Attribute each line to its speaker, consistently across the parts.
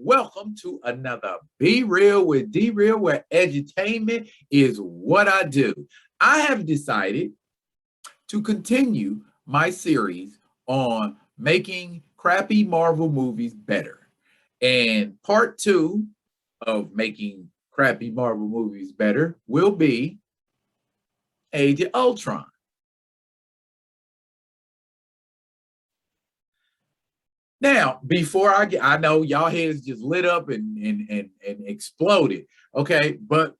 Speaker 1: welcome to another Be Real with D Real, where edutainment is what I do. I have decided to continue my series on making crappy Marvel movies better. And part 2 of making crappy Marvel movies better will be Age of Ultron. Now, before I know y'all heads just lit up and exploded. Okay, but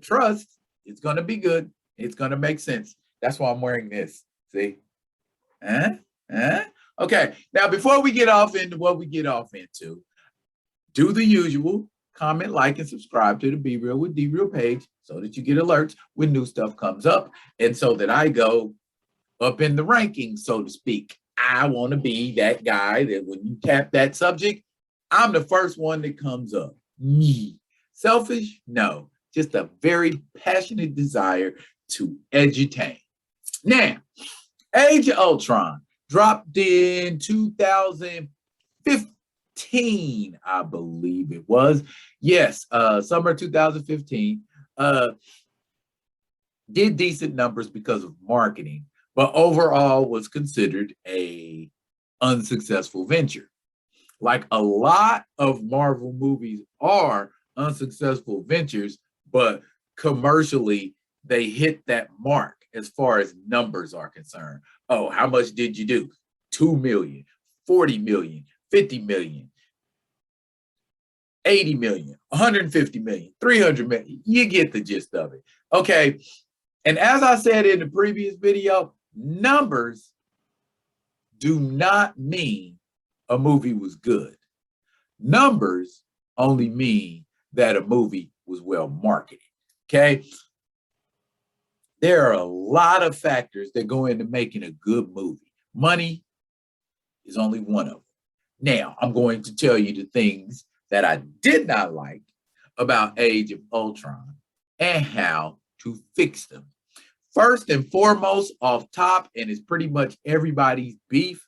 Speaker 1: trust, it's gonna be good. It's gonna make sense. That's why I'm wearing this. See? Okay. Now, before we get off into what we get off into, do the usual. Comment, like, and subscribe to the Be Real with D Real page so that you get alerts when new stuff comes up, and so that I go up in the rankings, so to speak. I want to be that guy that when you tap that subject, I'm the first one that comes up. Me. Selfish? No. Just a very passionate desire to edutain. Now, Age of Ultron dropped in 2015, I believe it was. Yes, summer 2015. Did decent numbers because of marketing, but overall was considered a unsuccessful venture. Like a lot of Marvel movies are unsuccessful ventures, but commercially they hit that mark as far as numbers are concerned. Oh, how much did you do? 2 million, 40 million, 50 million, 80 million, 150 million, 300 million. You get the gist of it. Okay. And as I said in the previous video, numbers do not mean a movie was good. Numbers only mean that a movie was well marketed. Okay. There are a lot of factors that go into making a good movie. Money is only one of them. Now, I'm going to tell you the things that I did not like about Age of Ultron and how to fix them. First and foremost, off top, and it's pretty much everybody's beef,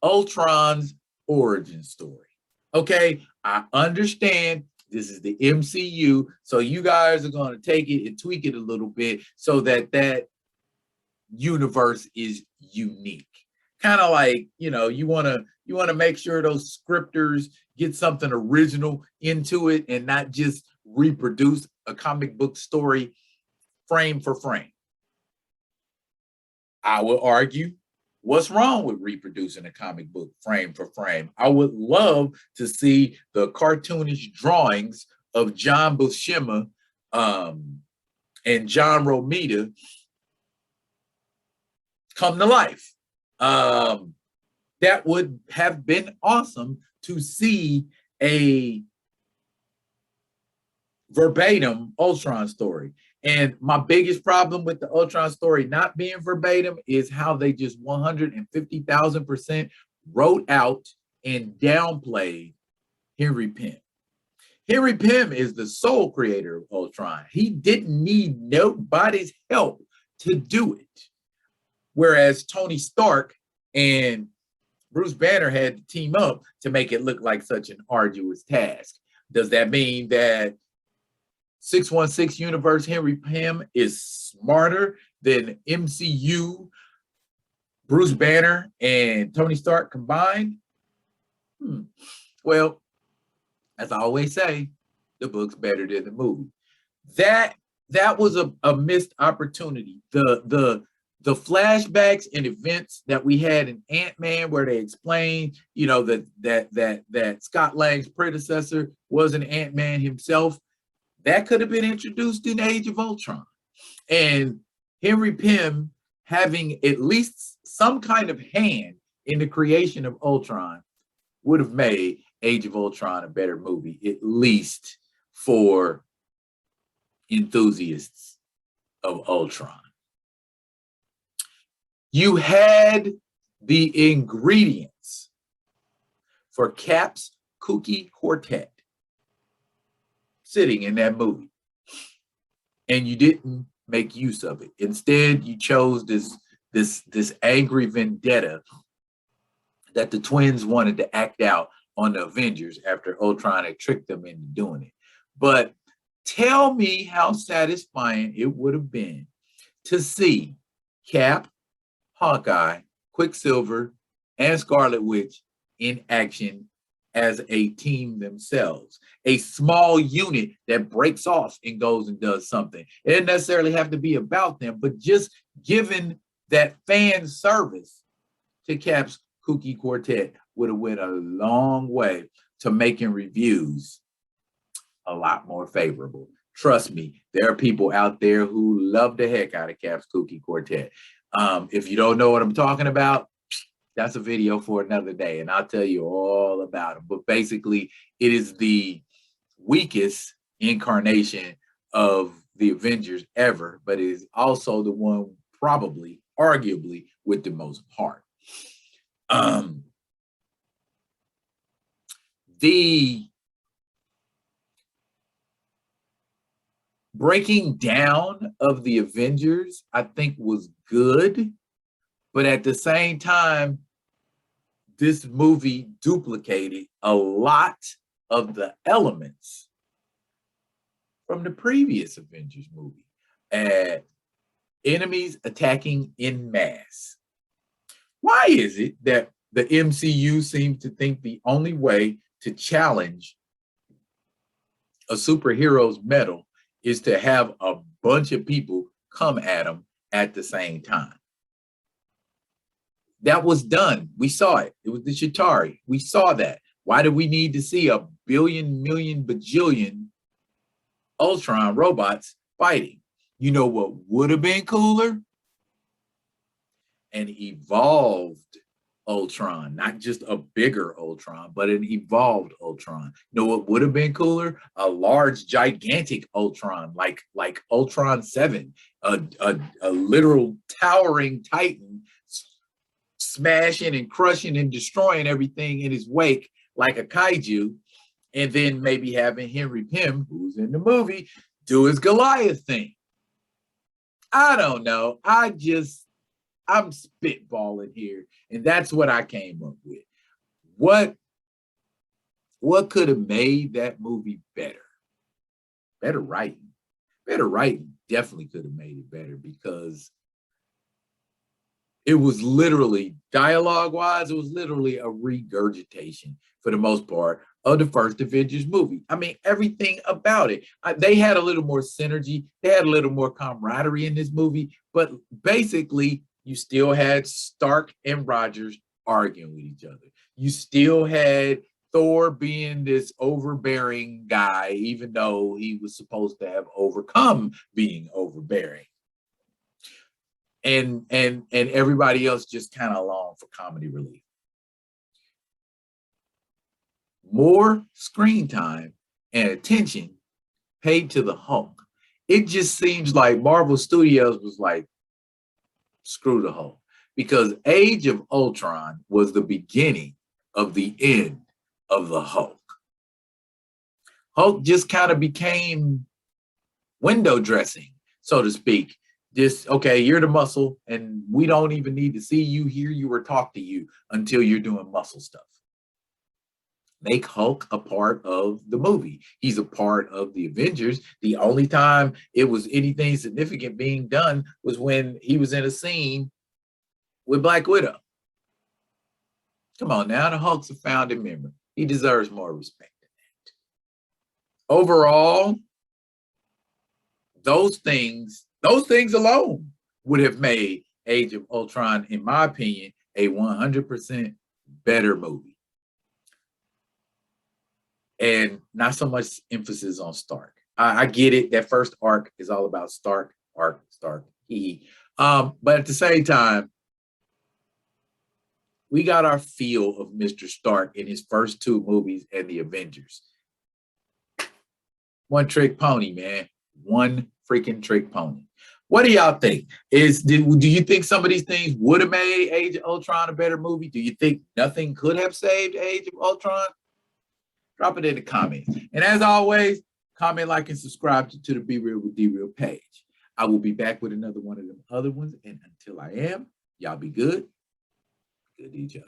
Speaker 1: Ultron's origin story. Okay, I understand this is the MCU, so you guys are going to take it and tweak it a little bit so that that universe is unique. Kind of like, you want to make sure those scripters get something original into it and not just reproduce a comic book story frame for frame. I would argue, what's wrong with reproducing a comic book frame for frame? I would love to see the cartoonish drawings of John Buscema and John Romita come to life. That would have been awesome to see a verbatim Ultron story. And my biggest problem with the Ultron story not being verbatim is how they just 150,000% wrote out and downplayed Henry Pym. Henry Pym is the sole creator of Ultron. He didn't need nobody's help to do it. Whereas Tony Stark and Bruce Banner had to team up to make it look like such an arduous task. Does that mean that 616 universe Henry Pym is smarter than MCU Bruce Banner and Tony Stark combined? Well, as I always say, the book's better than the movie. That was a missed opportunity. The flashbacks and events that we had in Ant-Man, where they explained, that Scott Lang's predecessor was an Ant-Man himself, that could have been introduced in Age of Ultron. And Henry Pym having at least some kind of hand in the creation of Ultron would have made Age of Ultron a better movie, at least for enthusiasts of Ultron. You had the ingredients for Cap's kooky quartet sitting in that movie, and you didn't make use of it. Instead, you chose this angry vendetta that the twins wanted to act out on the Avengers after Ultron had tricked them into doing it. But tell me how satisfying it would have been to see Cap, Hawkeye, Quicksilver, and Scarlet Witch in action as a team themselves, a small unit that breaks off and goes and does something. It doesn't necessarily have to be about them, but just giving that fan service to Cap's Kooky Quartet would have went a long way to making reviews a lot more favorable. Trust me, there are people out there who love the heck out of Cap's Kooky Quartet. If you don't know what I'm talking about, that's a video for another day, and I'll tell you all about it. But basically, it is the weakest incarnation of the Avengers ever, but it is also the one probably, arguably, with the most heart. The breaking down of the Avengers, I think, was good, but at the same time, this movie duplicated a lot of the elements from the previous Avengers movie. Enemies attacking en masse. Why is it that the MCU seems to think the only way to challenge a superhero's mettle is to have a bunch of people come at them at the same time? That was done. We saw it. It was the Chitauri. We saw that. Why do we need to see a billion, million, bajillion Ultron robots fighting? You know what would have been cooler? An evolved Ultron, not just a bigger Ultron, but an evolved Ultron. You know what would have been cooler? A large, gigantic Ultron, like Ultron 7, a literal towering Titan, smashing and crushing and destroying everything in his wake like a kaiju, and then maybe having Henry Pym, who's in the movie, do his Goliath thing. I don't know. I'm spitballing here, and that's what I came up with. What could have made that movie better? Better writing. Better writing definitely could have made it better, because it was literally, dialogue-wise, it was literally a regurgitation, for the most part, of the first Avengers movie. I mean, everything about it. They had a little more synergy. They had a little more camaraderie in this movie, but basically, you still had Stark and Rogers arguing with each other. You still had Thor being this overbearing guy, even though he was supposed to have overcome being overbearing. And everybody else just kind of along for comedy relief. More screen time and attention paid to the Hulk. It just seems like Marvel Studios was like, screw the Hulk, because Age of Ultron was the beginning of the end of the Hulk. Hulk just kind of became window dressing, so to speak. Just, okay, you're the muscle, and we don't even need to see you, hear you, or talk to you until you're doing muscle stuff. Make Hulk a part of the movie. He's a part of the Avengers. The only time it was anything significant being done was when he was in a scene with Black Widow. Come on now, the Hulk's a founding member. He deserves more respect than that. Overall, those things alone would have made Age of Ultron, in my opinion, a 100% better movie. And not so much emphasis on Stark. I get it. That first arc is all about Stark. But at the same time, we got our feel of Mr. Stark in his first two movies and the Avengers. One trick pony, man. One freaking trick pony. What do y'all think? Do you think some of these things would have made Age of Ultron a better movie? Do you think nothing could have saved Age of Ultron? Drop it in the comments. And as always, comment, like, and subscribe to the Be Real with D-Real page. I will be back with another one of them other ones. And until I am, y'all be good. Good to each other.